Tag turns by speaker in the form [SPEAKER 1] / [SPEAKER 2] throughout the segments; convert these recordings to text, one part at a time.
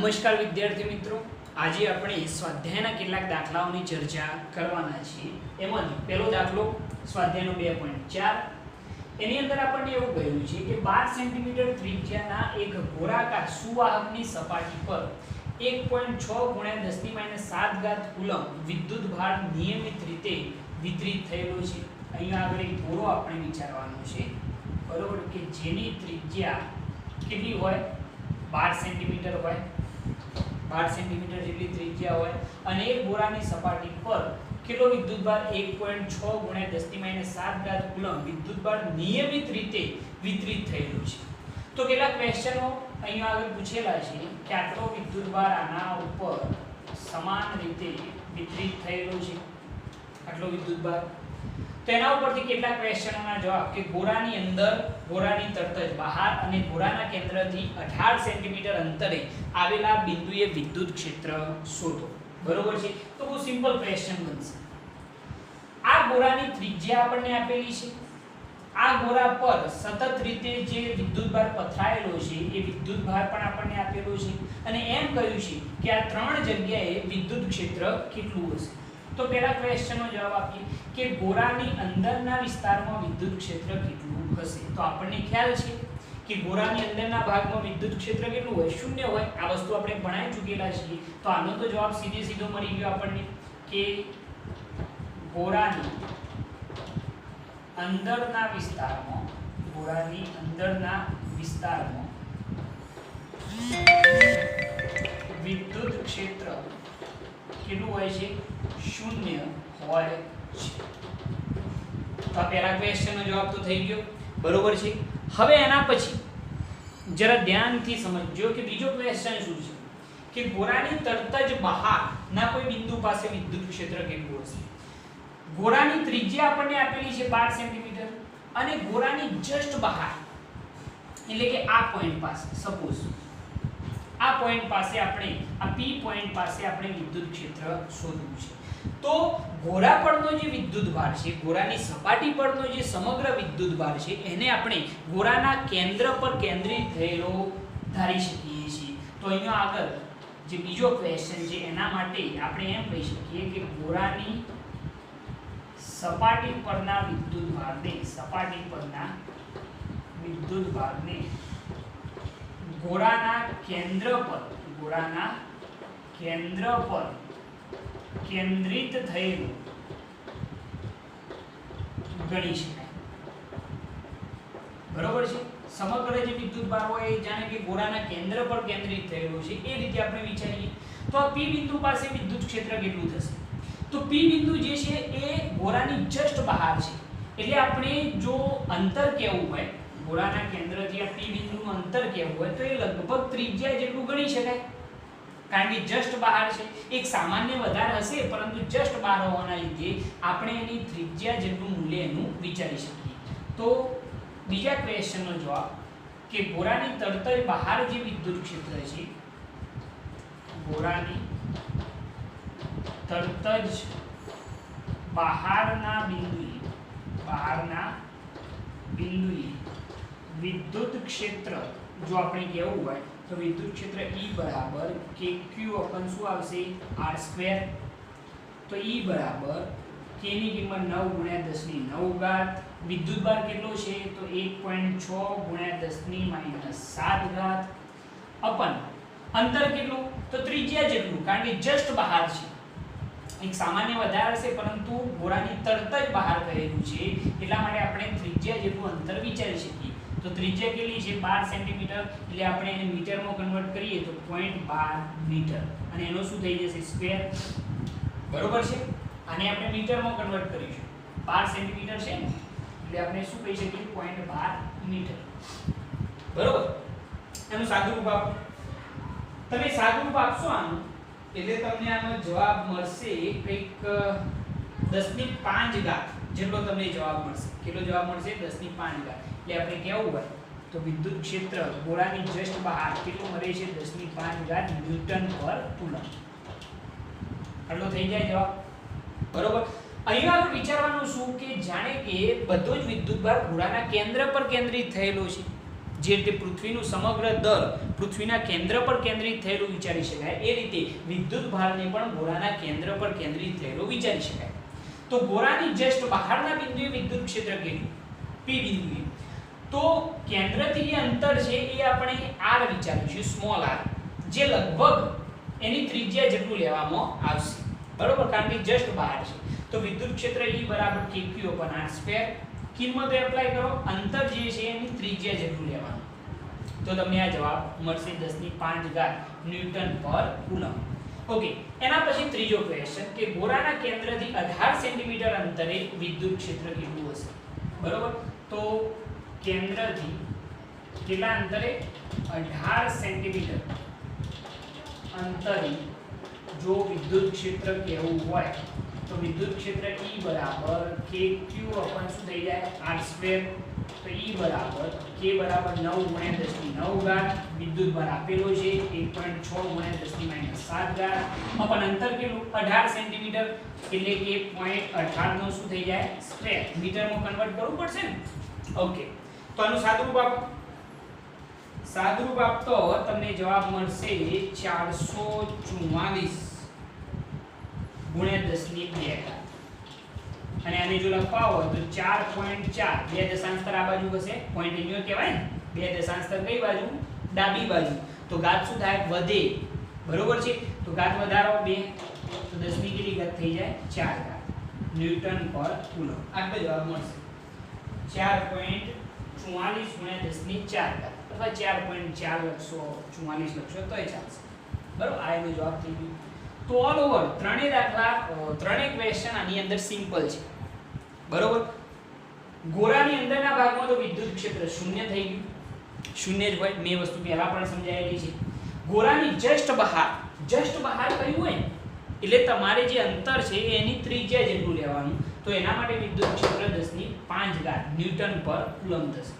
[SPEAKER 1] નમસ્કાર વિદ્યાર્થી મિત્રો, આજે આપણે સ્વાધ્યાયના કેટલાક દાખલાઓની ચર્ચા કરવાના છીએ. એમાંથી પહેલો દાખલો સ્વાધ્યાયનો 2.4. એની અંદર આપણને એવું કહ્યું છે કે 12 સેન્ટીમીટર ત્રિજ્યાના એક ગોળાકાર સુવાહકની સપાટી પર 1.6 × 10⁻⁷ કુલમ વિદ્યુતભાર નિયમિત રીતે વિતરિત થયેલો છે. અહીંયા આગળ એક ગોળો આપણે વિચારવાનો છે, બરોબર, કે જેની ત્રિજ્યા કેટલી હોય, 12 સેન્ટીમીટર હોય, 12 સેન્ટીમીટર જેટલી ત્રિજ્યા હોય અને એક ગોળાની સપાટી પર કેટલો વિદ્યુતભાર 1.6 × 10⁻⁷ કુલમ વિદ્યુતભાર નિયમિત રીતે વિતરિત થયેલો છે. તો કેટલાક ક્વેશ્ચનો અહીંયા આગળ પૂછેલા છે કે આટલો વિદ્યુતભાર આના ઉપર સમાન રીતે વિતરિત થયેલો છે, આટલો વિદ્યુતભાર. તો એના ઉપરથી કેટલાક ક્વેશ્ચનોના જવાબ કે ગોળાની અંદર, ગોળાની તરત જ બહાર અને ગોળાના કેન્દ્રથી 18 સેન્ટીમીટર અંતરે આવેલા બિંદુએ વિદ્યુત ક્ષેત્ર શોધો. બરોબર છે? તો બહુ સિમ્પલ ક્વેશ્ચન બનશે. આ ગોળાની ત્રિજ્યા આપણને આપેલી છે, આ ગોળા પર સતત રીતે જે વિદ્યુતભાર પથરાયેલો છે એ વિદ્યુતભાર પણ આપણને આપેલો છે અને એમ કહ્યું છે કે આ ત્રણ જગ્યાએ વિદ્યુત ક્ષેત્ર કેટલું હશે. તો પહેલા ક્વેશ્ચનનો જવાબ આપીએ કે ગોળાની અંદરના વિસ્તારમાં વિદ્યુત ક્ષેત્ર કેટલું હશે. તો આપણને ખ્યાલ છે કે ગોળાની અંદરના ભાગમાં વિદ્યુત ક્ષેત્ર કેટલું હોય, શૂન્ય હોય. આ વસ્તુ આપણે ભણાઈ ચૂકેલા છીએ. તો આનો તો જવાબ સીધો મળી ગયો આપણને કે ગોળાની અંદરના વિસ્તારમાં, ગોળાની અંદરના વિસ્તારમાં વિદ્યુત ક્ષેત્ર કેટલું હોય છે, શૂન્ય હોય છે. તો આ પહેલા ક્વેશ્ચનનો જવાબ તો થઈ ગયો, બરોબર છે. હવે એના પછી જરા ધ્યાનથી સમજજો કે બીજો ક્વેશ્ચન શું છે કે ગોળાની તરત જ બહારના કોઈ બિંદુ પાસે વિદ્યુત ક્ષેત્ર કેટલું હશે. ગોળાની ત્રિજ્યા આપણને આપેલી છે 12 સેન્ટીમીટર અને ગોળાની જસ્ટ બહાર એટલે કે આ પોઈન્ટ પાસે, સપોઝ આ પોઈન્ટ પાસે આપણે, આ P પોઈન્ટ પાસે આપણે વિદ્યુત ક્ષેત્ર શોધવું છે. તો ગોળા પરનો જે વિદ્યુતભાર છે, ગોળાની સપાટી પરનો જે સમગ્ર વિદ્યુતભાર છે એને આપણે ગોળાના કેન્દ્ર પર કેન્દ્રિત થયેલો ધારી શકીએ છીએ. તો અહીંયા આગળ જે બીજો ક્વેશ્ચન છે એના માટે આપણે એમ કહી શકીએ કે ગોળાની સપાટી પરના વિદ્યુતભારને, સપાટી પરના વિદ્યુતભારને ગોળાના કેન્દ્ર પર, ગોળાના કેન્દ્ર પર કેન્દ્રિત થયેલું ગણી શકાય. બરોબર છે? સમગ્ર જે વિદ્યુતભાર હોય એ જાણે કે ગોળાના કેન્દ્ર પર કેન્દ્રિત થયેલું છે એ રીતે આપણે વિચારીએ. તો આ P બિંદુ પાસે વિદ્યુત ક્ષેત્ર કેટલું થશે? તો P બિંદુ જે છે એ ગોળાની જસ્ટ બહાર છે. એટલે આપણે જો અંતર કેવું હોય, ગોળાના કેન્દ્રથી આ P બિંદુનું અંતર કેવું હોય તો એ લગભગ ત્રિજ્યા જેટલું ગણી શકાય, કારણ કે જસ્ટ બહાર છે. એક સામાન્ય વધારે હશે પરંતુ જસ્ટ બહાર હોવાના લીધે આપણે એની ત્રિજ્યા જેટલું મૂલ્ય એનું વિચારી શકીએ. તો બીજા ક્વેશ્ચનનો જવાબ કે ગોળાની તરત જ બહાર જે વિદ્યુત ક્ષેત્ર છે, ગોળાની તરત જ બહારના બિંદુએ વિદ્યુત ક્ષેત્ર જો આપણે કેવું હોય તો વિદ્યુત ક્ષેત્ર E બરાબર kq અપન શું આવશે, r². તો E બરાબર k ની કિંમત 9 × 10⁹. વિદ્યુતભાર કેટલો છે તો 1.6 × 10⁻⁷ અપન અંતર કેટલું તો ત્રિજ્યા જેટલું, કારણ કે જસ્ટ બહાર છે. એક સામાન્ય વધારે હશે પરંતુ ગોળાની તરત જ બહાર કહેલું છે એટલા માટે આપણે ત્રિજ્યા જેટલું અંતર વિચારી શકીએ. તો ત્રિજ્યા કેટલી છે, 12 સેન્ટીમીટર. એટલે આપણે એને મીટરમાં કન્વર્ટ કરીએ તો 0.12 મીટર અને એનો શું થઈ જશે, સ્ક્વેર. બરોબર છે? આને આપણે મીટરમાં કન્વર્ટ કરીશું. 12 સેન્ટીમીટર છે ને એટલે આપણે શું કહી શકીએ, 0.12 મીટર. બરોબર? એનું સાદુરૂપ આપો. તમે સાદુરૂપ આપશો આનું એટલે તમને આનો જવાબ મળશે કંઈક 10⁵ જેટલો તમને જવાબ મળશે. કેટલો જવાબ મળશે, 10⁵. એટલે આપણે કેવું હોય તો વિદ્યુત ક્ષેત્ર ગોળાની જસ્ટ બહાર કેટલું મળે છે, 10⁵ ન્યૂટન પર કુલમ. આટલો થઈ જાય જવાબ. બરોબર? અહીંયા આપણે વિચારવાનું શું કે જાણે કે બધો જ વિદ્યુતભાર ગોળાના કેન્દ્ર પર કેન્દ્રિત થયેલો છે. જે રીતે પૃથ્વીનું સમગ્ર દળ પૃથ્વીના કેન્દ્ર પર કેન્દ્રિત થયેલું વિચારી શકાય, એ રીતે વિદ્યુત ભારને પણ ગોળાના કેન્દ્ર પર કેન્દ્રિત થયેલું વિચારી શકાય. તો ગોળાની જસ્ટ બહારના બિંદુએ વિદ્યુત ક્ષેત્ર કેટલું? P બિંદુએ. તો કેન્દ્રથી જે અંતર છે એ આપણે r વિચારીશું, સ્મોલ r, જે લગભગ એની ત્રિજ્યા જેટલું લેવામાં આવશે. બરોબર, કારણ કે જસ્ટ બહાર છે. તો વિદ્યુત ક્ષેત્ર E બરાબર kq/r². કિંમતો એપ્લાય કરો, અંતર જે છે એની ત્રિજ્યા જેટલું લેવાનું. તો તમને આ જવાબ મળશે 10⁵ ન્યૂટન પર કુલમ. ઓકે, એના પછી ત્રીજો ક્વેશ્ચન કે ગોળાના કેન્દ્રથી 18 સેન્ટીમીટર અંતરે વિદ્યુત ક્ષેત્ર કેટલું હશે? બરોબર, તો કેન્દ્રથી કેટલા અંતરે? 18 સેન્ટીમીટર અંતરે જો વિદ્યુત ક્ષેત્ર કેવું હોય તો વિદ્યુત ક્ષેત્ર E બરાબર kq શું થઈ જાય? r². તો E બરાબર k બરાબર 9 × 10⁹ વિદ્યુત ભાર આપેલો છે 1.6 × 10⁻7 અપન અંતર કેટલું? 18 સેન્ટીમીટર, એટલે કે 0.18 નો શું થઈ જાય? સ્ક્વેર. મીટરમાં કન્વર્ટ કરવું પડશે ને. ઓકે, તો આનું સાદુરૂપ આપો. સાદુરૂપ આપતો તમને જવાબ મળશે 444 × 10⁻². અને આને જો લખવા હોય તો 4.4 બે દશાંશ આ બાજુ હશે, પોઈન્ટ અહીંયા કહેવાય ને, બે દશાંશ કઈ બાજુ? ડાબી બાજુ. તો ઘાત શું થાય? વધે. બરોબર છે, તો ઘાત વધારો 2, તો 10 ની કેટલી ઘાત થઈ જાય? 4 ન્યૂટન પર કુલમ. આટલો જવાબ મળશે. 4.44 × 10⁻4 અથવા 4.4 લખશો, 44 લખશો તોય ચાલશે. બરોબર, આ એનો જવાબ થઈ ગયો. તો ઓલ ઓવર ત્રણેય દાખલા, ત્રણેય ક્વેશ્ચન આની અંદર સિમ્પલ છે. બરોબર, ગોળાની અંદરના ભાગમાં તો વિદ્યુત ક્ષેત્ર શૂન્ય થઈ ગયું, શૂન્ય જ હોય. મેં વસ્તુ પહેલા પણ સમજાયેલી છે. ગોળાની જસ્ટ બહાર કયું હોય એટલે તમારે જે અંતર છે એની ત્રિજ્યા જેટલું લેવાનું. તો એના માટે વિદ્યુત ક્ષેત્ર 10⁵ ન્યૂટન પર કુલમ થશે.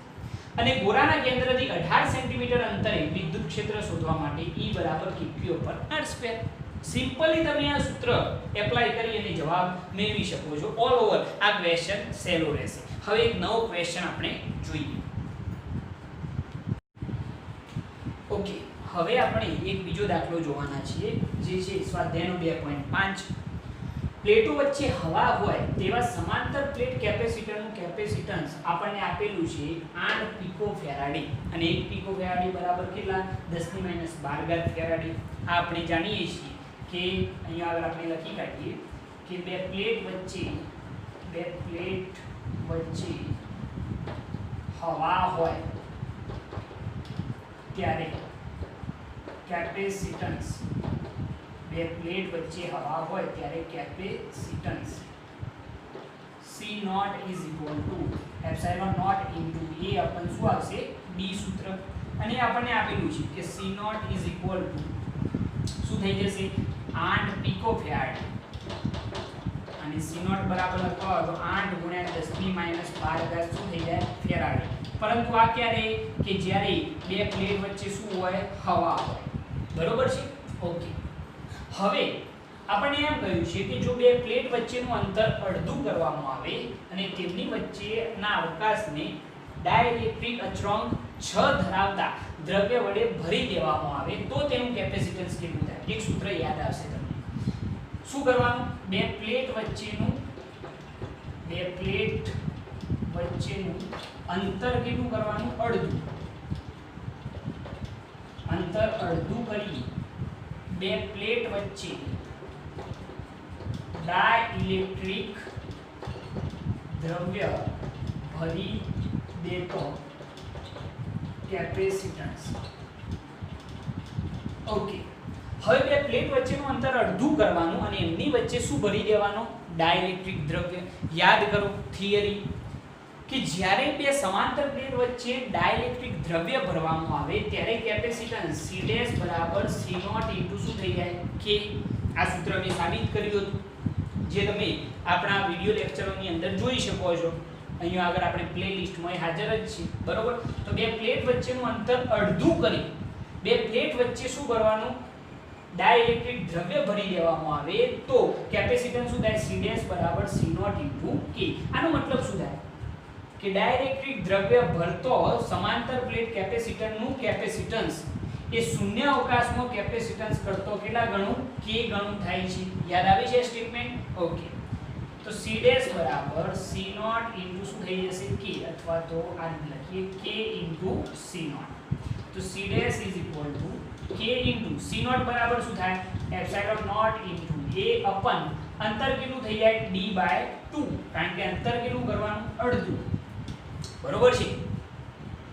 [SPEAKER 1] અને ગોળાના કેન્દ્રથી 18 સેન્ટીમીટર અંતરે વિદ્યુત ક્ષેત્ર શોધવા માટે E બરાબર kq/r². સિમ્પલી તમે આ સૂત્ર એપ્લાય કરી અને જવાબ મેળવી શકો છો. ઓલ ઓવર આ ક્વેશ્ચન સહેલો રહેશે. હવે એક નવો ક્વેશ્ચન આપણે જોઈએ. ઓકે, હવે આપણે એક બીજો દાખલો જોવાના છીએ, જે છે સ્વાધ્યાયનો 2.5. પ્લેટો વચ્ચે હવા હોય તેવા સમાંતર પ્લેટ કેપેસિટરનું કેપેસિટન્સ આપણને આપેલું છે 8 પીકોફેરાડે. અને 1 પીકોફેરાડે બરાબર કેટલા? 10⁻12 ફેરાડે. આ આપણે જાણીએ છીએ કે અહીંયા આગળ આપણે લખી કાઢીએ કે બે પ્લેટ વચ્ચે હવા હોય ત્યારે કેપેસિટન્સ, બે પ્લેટ વચ્ચે હવા હોય ત્યારે કેપેસિટન્સ C0 = ε0 * A अपन શું આવશે? B સૂત્ર. અને આપણને આપેલું છે કે C0 = શું થઈ જશે? 8 પીકોફેરાડ. અને C0 બરાબર લખવા હોય તો 8 × 10⁻12 શું થઈ જાય? ફેરાડ. પરંતુ આ ક્યારે? કે જ્યારે બે પ્લેટ વચ્ચે શું હોય? હવા હોય. બરોબર છે. ઓકે, હવે આપણને એમ કહ્યું છે કે જો બે પ્લેટ વચ્ચેનું અંતર અડધું કરવામાં આવે અને તેમની વચ્ચેના અવકાશને ડાઇલેક્ટ્રિક અચળાંક 6 ધરાવતા દ્રવ્ય વડે ભરી દેવામાં આવે તો તેનું કેપેસિટન્સ કેટલું થાય? એક સૂત્ર યાદ આવશે તમને. શું કરવાનું? બે પ્લેટ વચ્ચેનું અંતર કેટલું કરવાનું? અડધું. અંતર અડધું કરી બે પ્લેટ વચ્ચે ડાઇલેક્ટ્રિક દ્રવ્ય ભરી દેતો કેપેસિટન્સ. ઓકે, હવે બે પ્લેટ વચ્ચેનું અંતર અડધું કરવાનું અને એમની વચ્ચે શું ભરી દેવાનું? ડાઇલેક્ટ્રિક દ્રવ્ય. યાદ કરો થિયરી કે જ્યારે બે સમાંતર પ્લેટ વચ્ચે ડાઇલેક્ટ્રિક દ્રવ્ય ભરવામાં આવે ત્યારે કેપેસિટન્સ C' બરાબર C0 * શું થઈ જાય? K. આ સૂત્ર મેં સાબિત કર્યું હતું, જે તમે આપણા વિડિયો લેક્ચરોની અંદર જોઈ શકો છો. અહીંયા આગળ આપણે પ્લેલિસ્ટમાં હાજર જ છે. બરોબર, તો બે પ્લેટ વચ્ચેનું અંતર અડધું કરી બે પ્લેટ વચ્ચે શું ભરવાનું? ડાઇલેક્ટ્રિક દ્રવ્ય ભરી દેવામાં આવે તો કેપેસિટન્સ શું થાય? C' બરાબર C0 * K. આનો મતલબ શું થાય? કે ડાઇલેક્ટ્રિક દ્રવ્ય ભરતો સમાંતર પ્લેટ કેપેસિટરનું કેપેસિટન્સ એ શૂન્ય અવકાશમાં કેપેસિટન્સ કરતો કેટલા ગણું k ગણું થાય છે. યાદ આવી છે સ્ટેટમેન્ટ? ઓકે. તો c ડેશ બરાબર c નોટ ઇન્ટુ શું થઈ જશે k, અથવા તો આ લખીએ k ઇન્ટુ c નોટ. તો c dash is equal to k into c naught બરાબર શું થાય epsilon naught into a upon અંતર કેટલું થઈ જાય d બાય 2, કારણ કે અંતર કેટલું કરવાનું અડધું. બરોબર છે?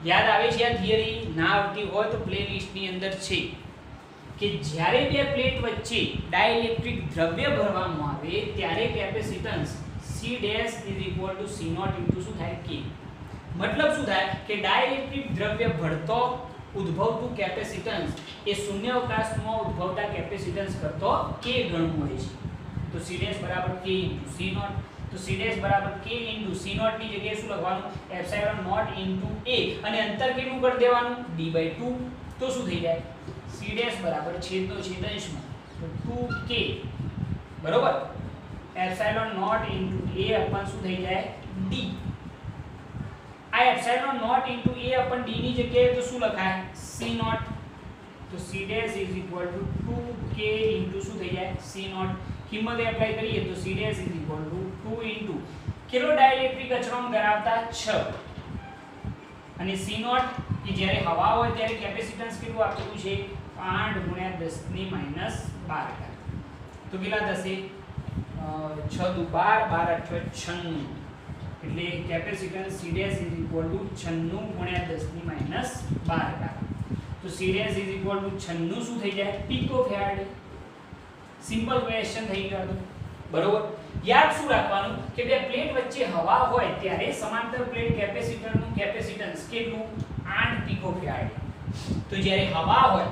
[SPEAKER 1] યાદ આવે છે આ થિયરી? ના આવતી હોય તો પ્લેલિસ્ટની અંદર છે કે જ્યારે બે પ્લેટ વચ્ચે ડાઇલેક્ટ્રિક દ્રવ્ય ભરવામાં આવે ત્યારે capacitance c dash is equal to c naught into શું થાય k. મતલબ શું થાય કે ડાઇલેક્ટ્રિક દ્રવ્ય ભરતો ઉદ્ભવતું કેપેસિટન્સ એ શૂન્ય અવકાશમાં ઉદ્ભવતા કેપેસિટન્સ કરતો k ગણું હોય છે. તો c ડેશ બરાબર k ઇન્ટુ c નોટ. તો c ડેશ બરાબર k ઇન્ટુ c નોટ ની જગ્યાએ શું લખવાનું એપ્સિલોન નોટ ઇન્ટુ a, અને અંતર કેટલું કરી દેવાનું d બાય 2. તો શું થઈ જાય c ડેશ બરાબર છેદનો છેદ અંશમાં તો 2k બરોબર epsilon naught into a upon શું થઈ જાય d. આ epsilon naught into a upon d ની જગ્યાએ તો શું લખાય c નોટ. તો c dash is equal to 2k into શું થઈ જાય c નોટ. કિંમત એપ્લાય કરીએ તો c dash is equal two 2 into kilo dielectric અચળાંક ધરાવતા 6 અને c નોટ કે જ્યારે હવા હોય ત્યારે કેપેસિટન્સ કેટલું આપેલું છે 8 × 10⁻12. તો કેટલા થશે 6 દુ 12 12 8 96. એટલે capacitance c dash is equal two 96 × 10⁻12. તો c dash is equal two 96 શું થઈ જાય પીકો ફેરાડે. સિમ્પલ ક્વેશ્ચન થઈ ગયો હતો. બરોબર? યાદ શું રાખવાનું કે બે પ્લેટ વચ્ચે હવા હોય ત્યારે સમાંતર પ્લેટ કેપેસિટરનું કેપેસિટન્સ કેટલું 8 પીકો ફેરાડે. તો જ્યારે હવા હોય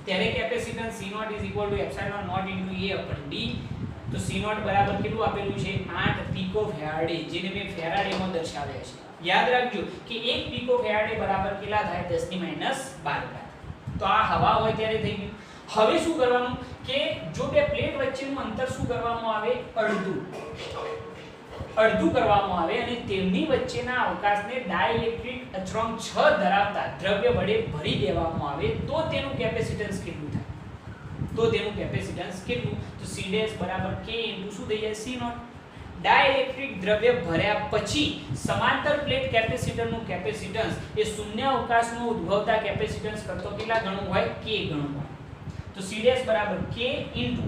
[SPEAKER 1] ત્યારે capacitance c naught is equal to epsilon naught into a upon d. તો c નોટ બરાબર કેટલું આપેલું છે 8 પીકો ફેરાડે, જેને મેં ફેરાડેમાં દર્શાવ્યા છે. યાદ રાખજો કે 1 પીકો ફેરાડે બરાબર કેટલા થાય 10⁻12. તો આ હવા હોય ત્યારે થઈ ગયું. હવે શું કરવાનું કે જો બે પ્લેટ વચ્ચેનું અંતર શું કરવામાં આવે અડધું કરવામાં આવે અને તેમની વચ્ચેના અવકાશને ડાઇલેક્ટ્રિક અચળાંક 6 ધરાવતા દ્રવ્ય વડે ભરી દેવામાં આવે તો તેનું કેપેસિટન્સ કેટલું થાય. તો તેનું કેપેસિટન્સ કેટલું તો c ડેશ બરાબર k ઇન્ટુ શું થઈ જાય c નોટ. ડાઇલેક્ટ્રિક દ્રવ્ય ભર્યા પછી સમાંતર પ્લેટ કેપેસિટરનું કેપેસિટન્સ એ શૂન્ય અવકાશમાં ઉદ્ભવતા કેપેસિટન્સ કરતો કેટલા ગણું હોય k ગણું હોય. તો c ડેશ બરાબર k ઇન્ટુ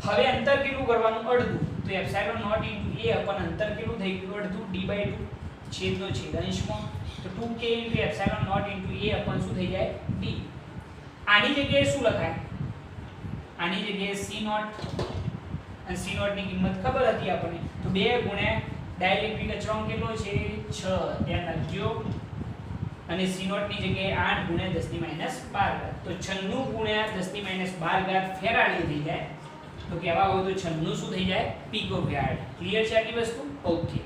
[SPEAKER 1] હવે અંતર કેટલું કરવાનું અડધું. તો epsilon naught into a upon અંતર કેટલું થઈ ગયું અડધું d બાય 2 છેદનો છેદ અંશમાં. તો 2k into epsilon naught into a upon શું થઈ જાય d. આની જગ્યાએ શું લખાય આની જગ્યાએ c નોટ, અને c નોટ ની કિંમત ખબર હતી આપણને. તો 2 ગુણ્યા ડાઇલેક્ટ્રિક અચળાંક કેટલો છે 6 ધ્યાન રાખજો, અને c નોટ ની જગ્યાએ 8 ગુણ્યા 10⁻12. તો 96 ગુણ્યા 10⁻12 ફેરાડે થઈ જાય. તો કહેવા હોય તો 96 શું થઈ જાય પીકો ફેરાડે. ક્લિયર છે આટલી વસ્તુ? ઓકે.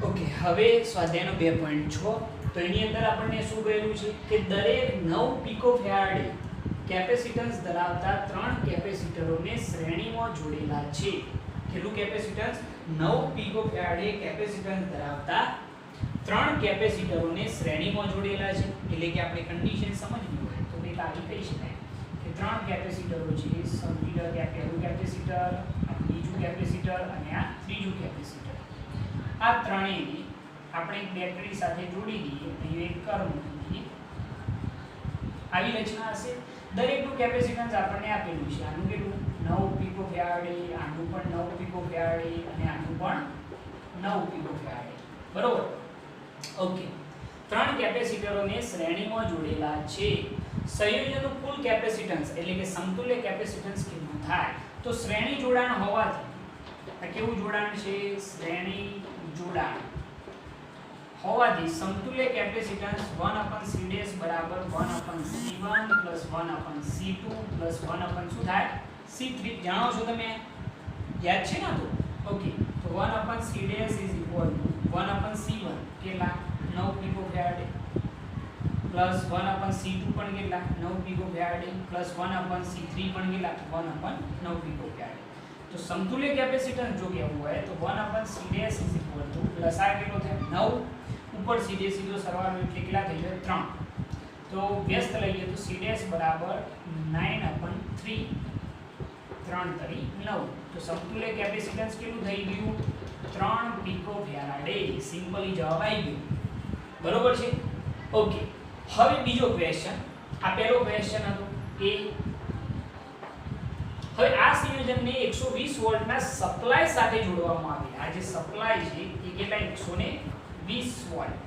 [SPEAKER 1] ઓકે, હવે સ્વાધ્યાયનો 2.6. તો એની અંદર આપણને શું કહેલું છે કે દરેક 9 પીકો ફેરાડે કેપેસિટન્સ ધરાવતા 3 કેપેસિટરોને શ્રેણીમાં જોડેલા છે. કેટલું કેપેસિટન્સ 9 પીકો ફેરાડે કેપેસિટન્સ ધરાવતા 3 કેપેસિટરોને શ્રેણીમાં જોડેલા છે. એટલે કે આપણે કન્ડિશન સમજવી હોય તો એક આવી કહી શકાય કે 3 કેપેસિટરો છે. સમજી લો કે આ પહેલું કેપેસિટર, આ બીજું કેપેસિટર અને આ ત્રીજું કેપેસિટર. આ ત્રણેયને આપણે એક બેટરી સાથે જોડી દઈએ, અહીં એક કર મૂકી દઈએ. આવી રચના હશે. દરેકનું કેપેસિટન્સ આપણને આપેલું છે. આનું કેટલું 9 પીકો ફેરાડે, આનું પણ 9 પીકો ફેરાડે અને આનું પણ 9 પીકો ફેરાડે. બરોબર? ઓકે. 3 કેપેસિટરોને શ્રેણીમાં જોડેલા છે. સંયોજનનું કુલ કેપેસિટન્સ એટલે કે સમતુલ્ય કેપેસિટન્સ કેટલું થાય? તો શ્રેણી જોડાણ હોવાથી આ કેવું જોડાણ છે? શ્રેણી જોડાણ હોવાથી સમતુલ્ય કેપેસિટન્સ 1/c ડેશ બરાબર 1/c1 1/c2 1/ શું થાય c3. જાણો છો તમે? યાદ છે ને? તો ઓકે. તો 1/c dash is equal two 1/c1 કેટલા 9 પીકો ફેરાડે પ્લસ 1/C2 પણ કેટલા 9 પીકોફેરાડે પ્લસ 1/C3 પણ કેટલા 1/9 પીકોફેરાડે. તો સમતુલ્ય કેપેસિટન્સ જો કહેવું હોય તો 1/C' પ્લસ આ કેટલો થાય 9 ઉપર સીધે સીધો સરવાળો એટલે કેટલા થઈ જાય 3. તો વ્યસ્ત લઈએ તો C' બરાબર 9/3 3 તરી 9. તો સમતુલ્ય કેપેસિટન્સ કેટલું થઈ ગયું 3 પીકોફેરાડે. સિમ્પલી જવાબ આવી ગયો. બરોબર છે. ઓકે, હવે બીજો ક્વેશ્ચન. આ પહેલો ક્વેશ્ચન હતો એ. હવે આ સંયોજનને 120 વોલ્ટના સપ્લાય સાથે જોડવામાં આવે. આ જે સપ્લાય છે એ કેટલા 120 વોલ્ટ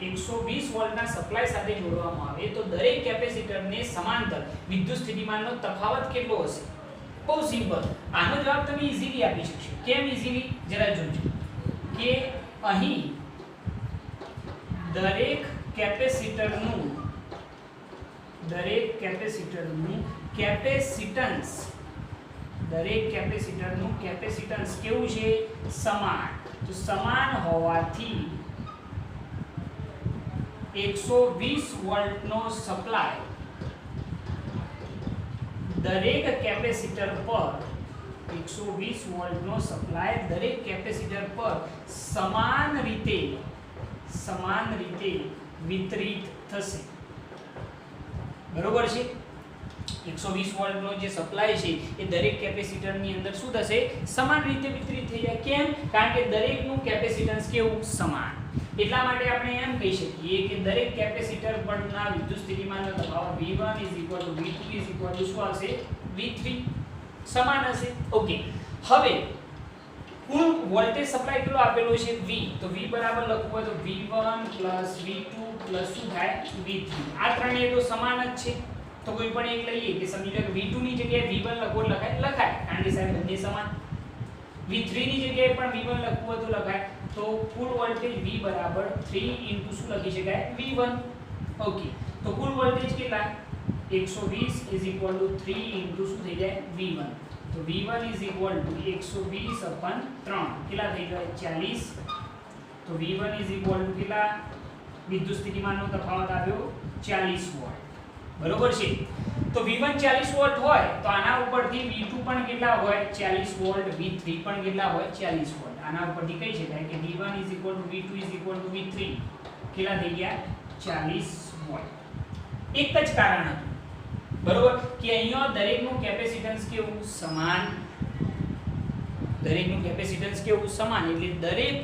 [SPEAKER 1] 120 વોલ્ટના સપ્લાય સાથે જોડવામાં આવે તો દરેક કેપેસિટરને સમાંતર વિદ્યુત સ્થિતિમાનનો તફાવત કેટલો હશે? બહુ સિમ્પલ. આનો જવાબ તમે ઈઝીલી આપી શકશો. કેમ ઈઝીલી? જરા જોજો કે અહીં દરેક કેપેસિટરનું કેપેસિટન્સ કેવું છે? સમાન. તો સમાન હોવાથી 120 વોલ્ટનો સપ્લાય દરેક કેપેસિટર પર 120 વોલ્ટનો સપ્લાય દરેક કેપેસિટર પર સમાન રીતે વિતરિત થશે. બરોબર છે. 120 વોલ્ટનો જે સપ્લાય છે એ દરેક કેપેસિટરની અંદર શું થશે? સમાન રીતે વિતરિત થઈ જાય. કેમ? કારણ કે દરેકનું કેપેસિટન્સ કેવું? સમાન. એટલા માટે આપણે એમ કહી શકીએ કે દરેક કેપેસિટર પરના વિદ્યુત સ્થિતિમાનનો તફાવત V1 V2 શું હશે? V3 સમાન હશે. ઓકે, હવે કુલ વોલ્ટેજ સપ્લાય કેટલો આપેલો છે? V. તો V બરાબર લખવું હોય તો V1 V2 શું થાય? V3. આ ત્રણેય તો સમાન જ છે. તો કોઈ પણ એક લઈએ કે સમજી લો કે V2 ની જગ્યાએ V1 લખો લખાય કારણ કે સાહેબ બંને સમાન. V3 ની જગ્યાએ પણ V1 લખવું હોય તો લખાય. તો કુલ વોલ્ટેજ V બરાબર 3 * શું લખી શકાય? V1. ઓકે, તો કુલ વોલ્ટેજ કેટલા? 120 3 * શું થઈ જાય? V1. તો V1 120/3 કેટલા થઈ જાય? 40. તો V1 કેટલા? વિદ્યુત સ્થિતિમાનનો તફાવત આવ્યો 40 વોલ્ટ. બરોબર છે. તો V1 40 વોલ્ટ હોય તો આના ઉપરથી V2 પણ કેટલા હોય? 40 વોલ્ટ. V3 પણ કેટલા હોય? 40 વોલ્ટ. આના ઉપરથી કહી શકાય કે V1 V2 V3 કેટલા થઈ ગયા? 40 વોલ્ટ. એક જ કારણ હતું. બરોબર કે અહીંયા દરેકનું કેપેસિટન્સ કેવું? સમાન. એટલે દરેક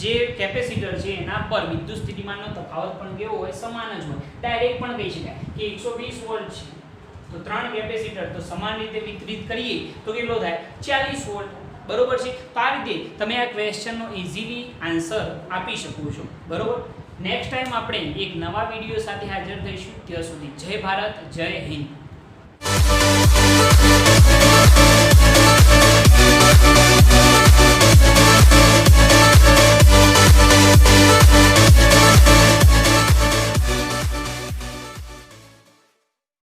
[SPEAKER 1] જે કેપેસિટર છે એના પર વિદ્યુત સ્થિતિમાનનો તફાવત પણ કેવો હોય? સમાન જ હોય. ડાયરેક્ટ પણ કહી શકાય કે 120 વોલ્ટ છે તો ત્રણ કેપેસિટર તો સમાન રીતે વિતરિત કરીએ તો કેટલો થાય? 40 વોલ્ટ. બરોબર છે. તો આ રીતે તમે આ ક્વેશ્ચનનો ઈઝીલી આન્સર આપી શકો છો. બરોબર. નેક્સ્ટ ટાઈમ આપણે એક નવા વિડિયો સાથે હાજર થઈશું. ત્યાં સુધી જય ભારત, જય હિન્દ.